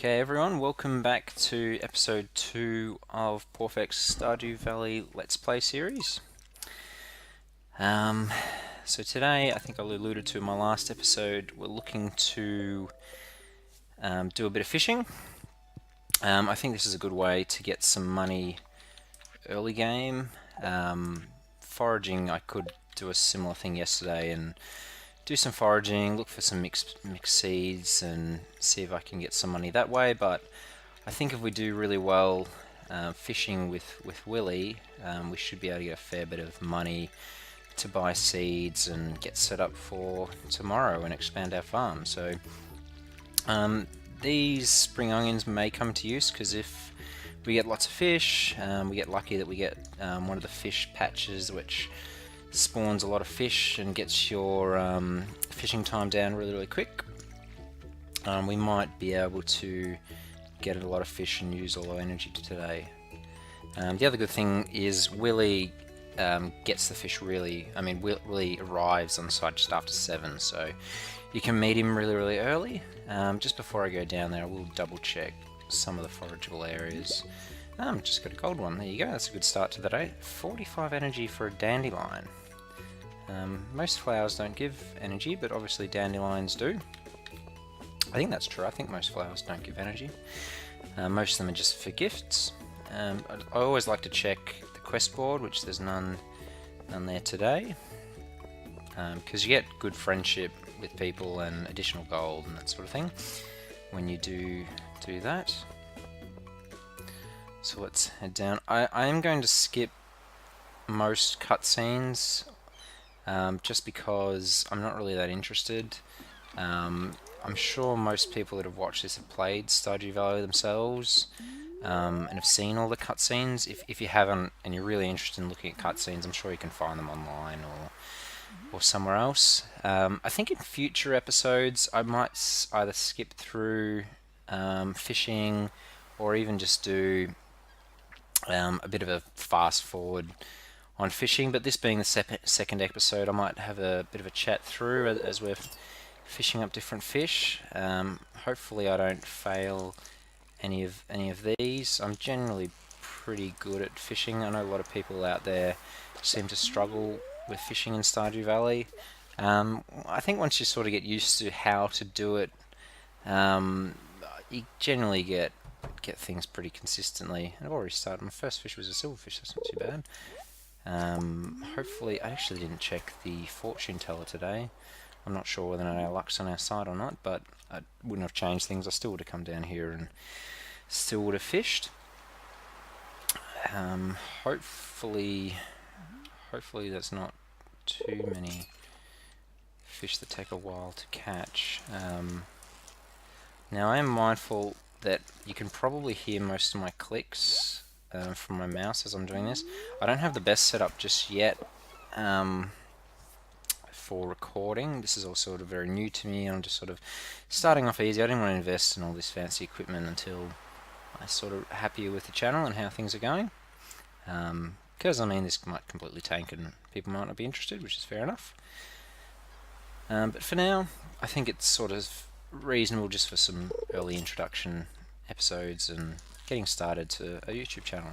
Okay everyone, welcome back to episode 2 of Porfec's Stardew Valley Let's Play series. So today, I think I alluded to in my last episode, we're looking to do a bit of fishing. I think this is a good way to get some money early game. Foraging, I could do a similar thing yesterday and do some foraging, look for some mixed seeds and see if I can get some money that way, but I think if we do really well fishing with Willy, we should be able to get a fair bit of money to buy seeds and get set up for tomorrow and expand our farm. So these spring onions may come to use because if we get lots of fish, we get lucky that we get one of the fish patches which spawns a lot of fish and gets your fishing time down really quick. We might be able to get a lot of fish and use all our energy today. The other good thing is Willy gets the fish Willy arrives on site just after 7, so you can meet him really early. Just before I go down there, I will double check some of the forageable areas. Just got a gold one, there you go, that's a good start to the day. 45 energy for a dandelion. Most flowers don't give energy, but obviously dandelions do. I think that's true. I think most flowers don't give energy. Most of them are just for gifts. I always like to check the quest board, which there's none there today, because you get good friendship with people and additional gold and that sort of thing when you do that. So let's head down. I am going to skip most cutscenes just because I'm not really that interested. I'm sure most people that have watched this have played Stardew Valley themselves and have seen all the cutscenes. If you haven't and you're really interested in looking at cutscenes, I'm sure you can find them online or somewhere else. I think in future episodes I might either skip through fishing or even just do a bit of a fast forward on fishing, but this being the second episode, I might have a bit of a chat through as we're fishing up different fish. Hopefully I don't fail any of these. I'm generally pretty good at fishing. I know a lot of people out there seem to struggle with fishing in Stardew Valley. I think once you sort of get used to how to do it, you generally get things pretty consistently. And I've already started. My first fish was a silverfish, that's not too bad. Hopefully, I actually didn't check the fortune teller today. I'm not sure whether or not our luck's on our side or not, but I wouldn't have changed things. I still would have come down here and still would have fished. Hopefully there's not too many fish that take a while to catch. Now I am mindful that you can probably hear most of my clicks from my mouse as I'm doing this. I don't have the best setup just yet for recording. This is all sort of very new to me. I'm just sort of starting off easy. I didn't want to invest in all this fancy equipment until I sort of happier with the channel and how things are going. Because I mean this might completely tank and people might not be interested, which is fair enough. But for now, I think it's sort of reasonable just for some early introduction episodes and getting started to a YouTube channel.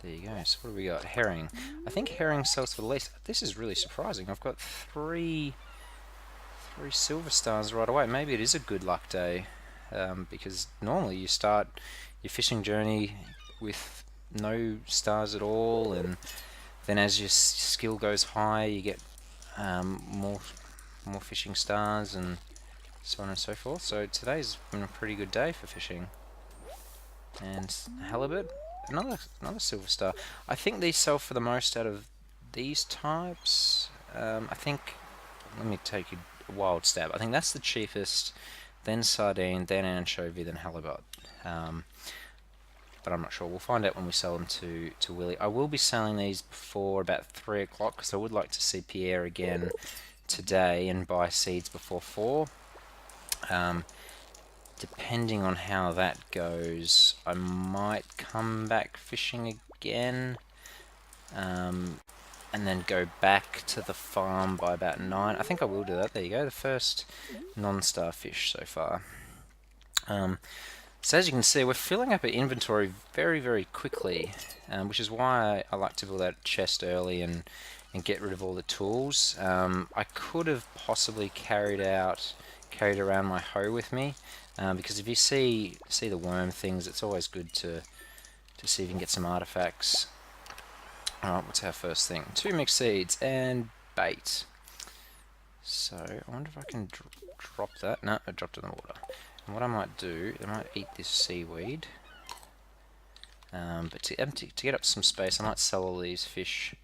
There you go. So what do we got? Herring. I think herring sells for the least. This is really surprising. I've got three silver stars right away. Maybe it is a good luck day, because normally you start your fishing journey with no stars at all, and then as your skill goes high, you get more fishing stars and so on and so forth. So today's been a pretty good day for fishing. And halibut, another silver star. I think these sell for the most out of these types. I think, let me take a wild stab. I think that's the cheapest, then sardine, then anchovy, then halibut. But I'm not sure. We'll find out when we sell them to Willy. I will be selling these before about 3 o'clock because I would like to see Pierre again today and buy seeds before 4. Depending on how that goes, I might come back fishing again. and then go back to the farm by about 9. I think I will do that. There you go, the first non-star fish so far. So as you can see, we're filling up our inventory very, very quickly, which is why I like to build that chest early and get rid of all the tools. I could have possibly carried around my hoe with me, because if you see the worm things, it's always good to see if you can get some artifacts. Alright, what's our first thing? 2 mixed seeds and bait. So, I wonder if I can drop that. No, I dropped it in the water. And what I might do, I might eat this seaweed. But to get up some space, I might sell all these fish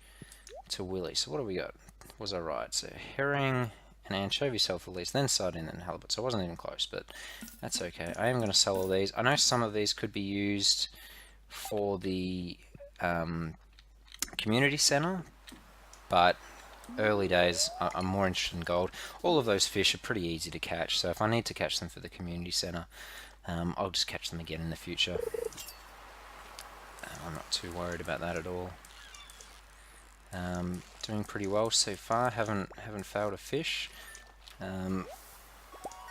to Willy. So what do we got? Was I right? So, herring and anchovy sell for least, then sardine and halibut. So I wasn't even close, but that's okay. I am going to sell all these. I know some of these could be used for the community center, but early days I'm more interested in gold. All of those fish are pretty easy to catch, so if I need to catch them for the community center, I'll just catch them again in the future. I'm not too worried about that at all. Doing pretty well so far. Haven't failed a fish.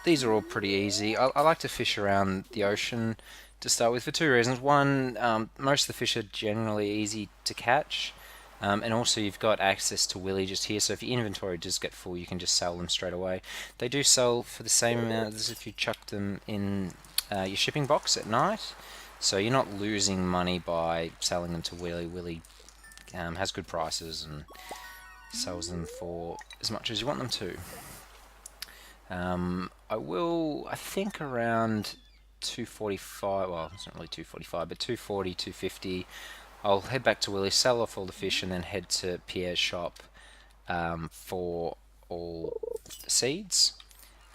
These are all pretty easy. I like to fish around the ocean to start with for 2 reasons. One, most of the fish are generally easy to catch, and also you've got access to Willy just here, so if your inventory does get full, you can just sell them straight away. They do sell for the same amount as if you chuck them in your shipping box at night, so you're not losing money by selling them to Willy. Willy has good prices and sells them for as much as you want them to. I think around 245, well, it's not really 245, but 240, 250, I'll head back to Willy, sell off all the fish, and then head to Pierre's shop for all the seeds.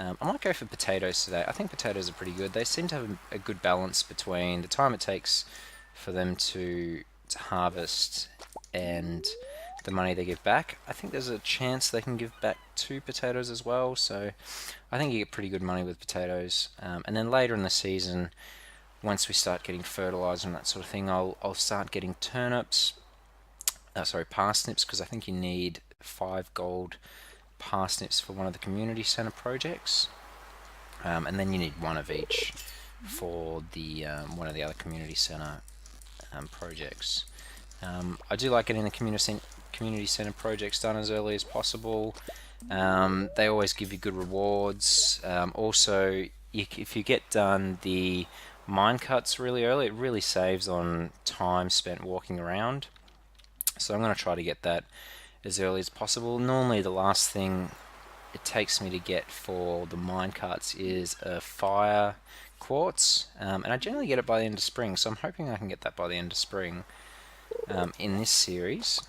I might go for potatoes today. I think potatoes are pretty good. They seem to have a good balance between the time it takes for them to harvest and the money they give back. I think there's a chance they can give back 2 potatoes as well, so I think you get pretty good money with potatoes. And then later in the season, once we start getting fertilizer and that sort of thing, I'll start getting turnips, parsnips, because I think you need 5 gold parsnips for one of the community center projects, and then you need 1 of each for the one of the other community center projects. I do like getting the community center projects done as early as possible. They always give you good rewards. Also, if you get done the mine cuts really early, it really saves on time spent walking around. So I'm going to try to get that as early as possible. Normally the last thing it takes me to get for the mine cuts is a fire quartz, and I generally get it by the end of spring, so I'm hoping I can get that by the end of spring in this series.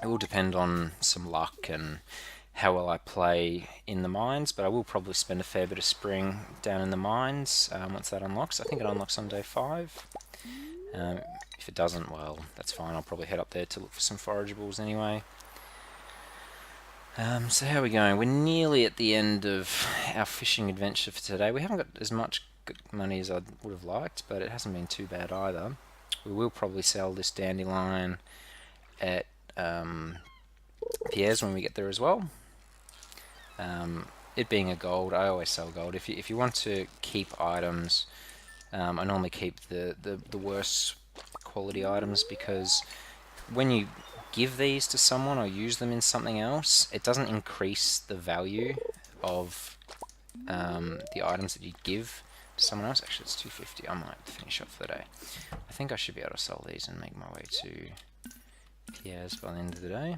It will depend on some luck and how well I play in the mines, but I will probably spend a fair bit of spring down in the mines once that unlocks. I think it unlocks on day 5. If it doesn't, well, that's fine. I'll probably head up there to look for some forageables anyway. So how are we going? We're nearly at the end of our fishing adventure for today. We haven't got as much money as I would have liked, but it hasn't been too bad either. We will probably sell this dandelion at Pierre's when we get there as well. It being a gold, I always sell gold. If you want to keep items, I normally keep the worst quality items, because when you give these to someone or use them in something else, it doesn't increase the value of the items that you give to someone else. Actually, it's 250. I might finish up for the day. I think I should be able to sell these and make my way to Pierre's by the end of the day.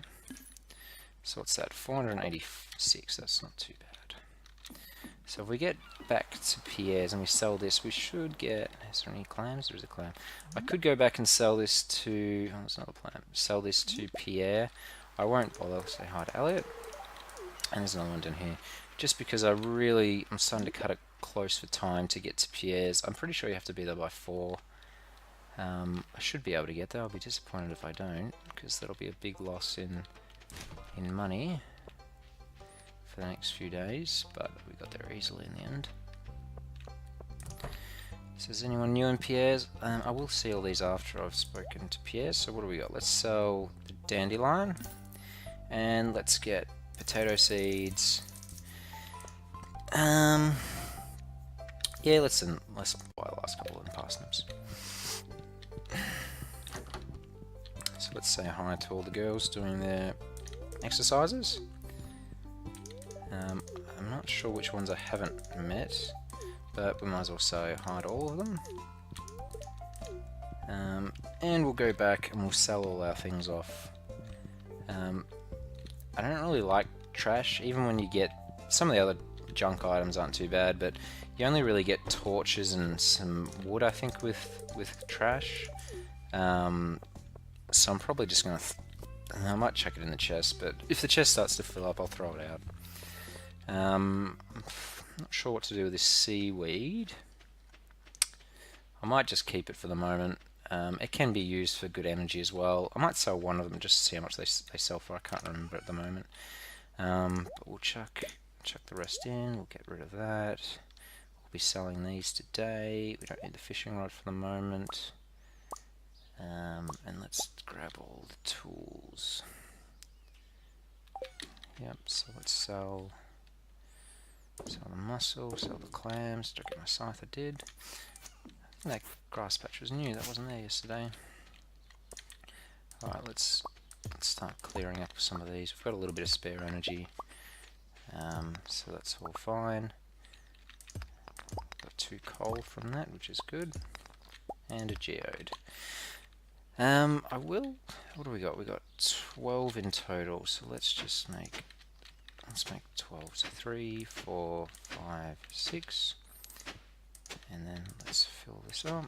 So what's that? 486. That's not too bad. So if we get back to Pierre's and we sell this, we should get... Is there any clams? There is a clam. I could go back and sell this to... Oh, there's another clam. Sell this to Pierre. I won't bother. Say hi to Elliot. And there's another one down here. Just because I'm starting to cut it close for time to get to Pierre's. I'm pretty sure you have to be there by 4. I should be able to get there. I'll be disappointed if I don't, because that'll be a big loss in money for the next few days, but we got there easily in the end. So is anyone new in Pierre's? I will see all these after I've spoken to Pierre. So what do we got? Let's sell the dandelion. And let's get potato seeds. Yeah, let's buy the last couple of parsnips. So let's say hi to all the girls doing their exercises. I'm not sure which ones I haven't met, but we might as well say hi to all of them. And we'll go back and we'll sell all our things off. I don't really like trash, even when you get some of the other junk items aren't too bad, but you only really get torches and some wood, I think, with trash. So I'm probably just gonna I might chuck it in the chest, but if the chest starts to fill up, I'll throw it out. I'm not sure what to do with this seaweed. I might just keep it for the moment. It can be used for good energy as well. I might sell one of them just to see how much they sell for. I can't remember at the moment. But we'll chuck the rest in. We'll get rid of that. We'll be selling these today. We don't need the fishing rod for the moment. And let's grab all the tools. Yep, so let's sell the mussel, sell the clams. Don't get my scythe, I did. That grass patch was new, that wasn't there yesterday. Alright, let's start clearing up some of these. We've got a little bit of spare energy, so that's all fine. Got 2 coal from that, which is good, and a geode. What do we got? We got 12 in total, so let's make 12. So 3, 4, 5, 6. And then let's fill this up.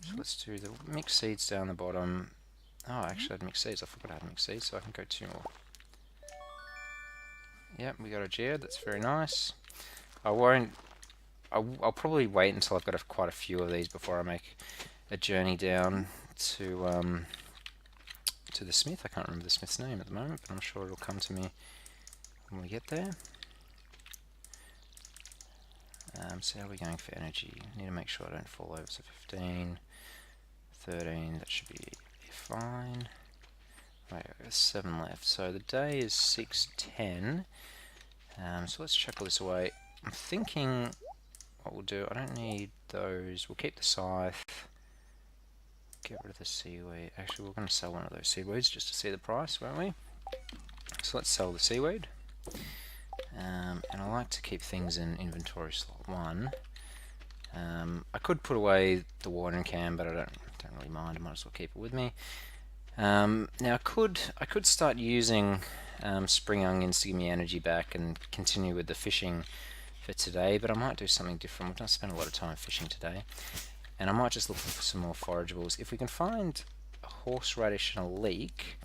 So let's do the mixed seeds down the bottom. Oh, actually I had mixed seeds. I forgot I had mixed seeds, so I can go 2 more. Yep, we got a geode. That's very nice. I'll probably wait until I've got quite a few of these before I make a journey down to the smith. I can't remember the smith's name at the moment, but I'm sure it'll come to me when we get there. So how are we going for energy? I need to make sure I don't fall over. So 15, 13, that should be fine. Right, there's 7 left. So the day is 6:10. So let's chuck all this away. I'm thinking what we'll do, I don't need those. We'll keep the scythe. Get rid of the seaweed. Actually, we're going to sell one of those seaweeds just to see the price, won't we? So let's sell the seaweed. And I like to keep things in inventory slot 1. I could put away the watering can, but I don't really mind. I might as well keep it with me. Now I could start using spring onions to give me energy back and continue with the fishing for today, but I might do something different. We're going to spend a lot of time fishing today, and I might just look for some more forageables. If we can find a horseradish and a leek,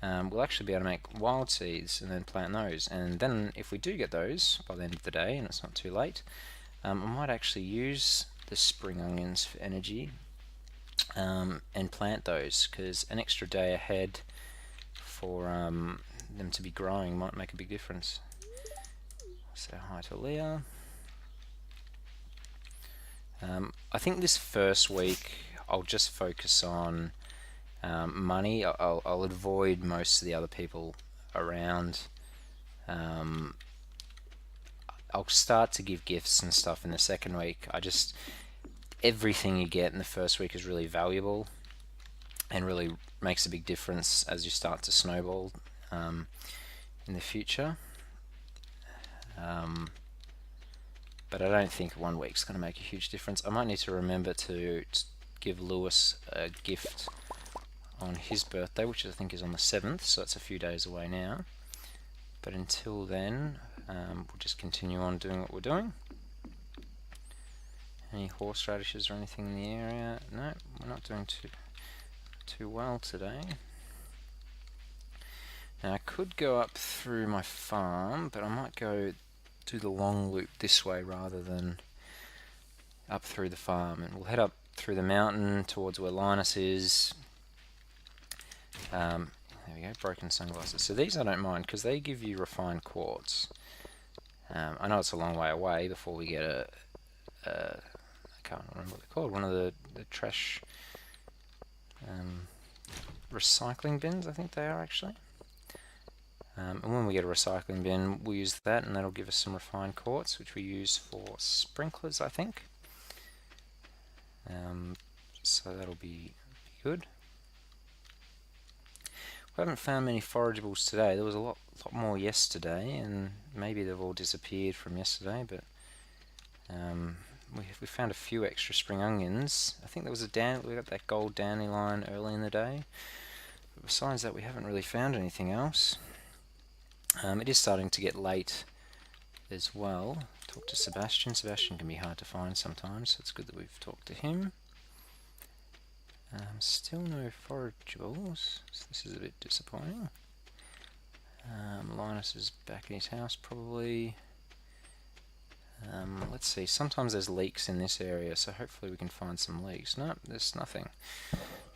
we'll actually be able to make wild seeds and then plant those. And then if we do get those by the end of the day and it's not too late, I might actually use the spring onions for energy and plant those, because an extra day ahead for them to be growing might make a big difference. So hi to Leah. I think this first week I'll just focus on money. I'll avoid most of the other people around. I'll start to give gifts and stuff in the second week. Everything you get in the first week is really valuable and really makes a big difference as you start to snowball in the future. But I don't think 1 week's going to make a huge difference. I might need to remember to give Lewis a gift on his birthday, which I think is on the 7th, so that's a few days away now. But until then, we'll just continue on doing what we're doing. Any horseradishes or anything in the area? No, we're not doing too well today. Now I could go up through my farm, but I might go do the long loop this way rather than up through the farm, and we'll head up through the mountain towards where Linus is. There we go, broken sunglasses. So these I don't mind because they give you refined quartz. I know it's a long way away before we get I can't remember what they're called, one of the trash recycling bins, I think they are actually. And when we get a recycling bin, we'll use that, and that'll give us some refined quartz, which we use for sprinklers, I think. So that'll be good. We haven't found many forageables today. There was a lot more yesterday, and maybe they've all disappeared from yesterday, but we found a few extra spring onions. I think there was we got that gold dandelion early in the day. But besides that, we haven't really found anything else. It is starting to get late as well. Talk to Sebastian. Sebastian can be hard to find sometimes, so it's good that we've talked to him. Still no forageables, so this is a bit disappointing. Linus is back in his house probably. Let's see, sometimes there's leaks in this area, so hopefully we can find some leaks. Nope, there's nothing.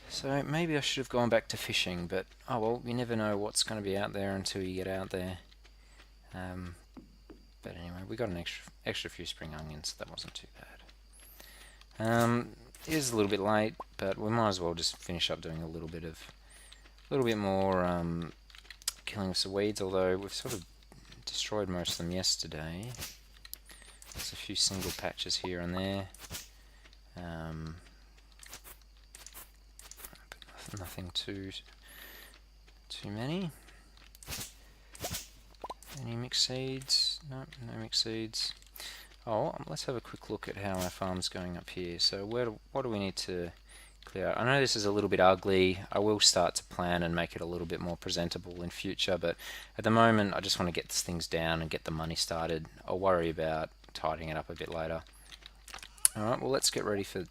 So maybe I should have gone back to fishing, but oh well, you never know what's going to be out there until you get out there. But anyway, we got an extra few spring onions, so that wasn't too bad. It is a little bit late, but we might as well just finish up doing a little bit more killing of some weeds, although we've sort of destroyed most of them yesterday. There's a few single patches here and there. But nothing too many. Any mixed seeds? No mixed seeds. Oh, let's have a quick look at how our farm's going up here. So what do we need to clear out? I know this is a little bit ugly. I will start to plan and make it a little bit more presentable in future, but at the moment I just want to get things down and get the money started. I'll worry about tidying it up a bit later. Alright, well let's get ready for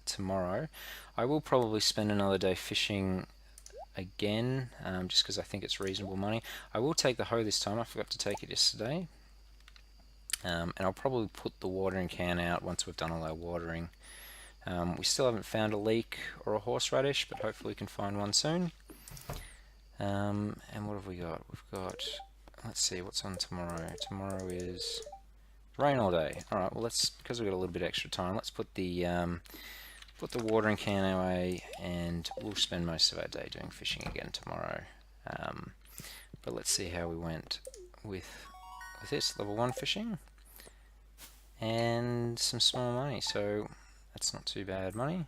tomorrow. I will probably spend another day fishing again, just because I think it's reasonable money. I will take the hoe this time. I forgot to take it yesterday. And I'll probably put the watering can out once we've done all our watering. We still haven't found a leek or a horseradish, but hopefully we can find one soon. And what have we got? We've got, let's see, what's on tomorrow? Tomorrow is rain all day. Alright, well because we've got a little bit extra time, let's put the watering can away, and we'll spend most of our day doing fishing again tomorrow. But let's see how we went with this level 1 fishing. And some small money, so that's not too bad money.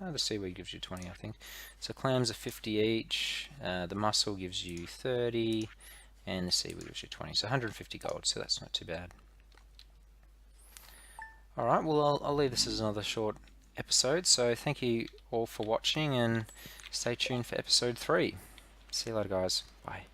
The seaweed gives you 20, I think. So clams are 50 each, the mussel gives you 30, and the seaweed gives you 20, so 150 gold, so that's not too bad. Alright, well I'll leave this as another short episode, so thank you all for watching, and stay tuned for episode 3. See you later guys, bye.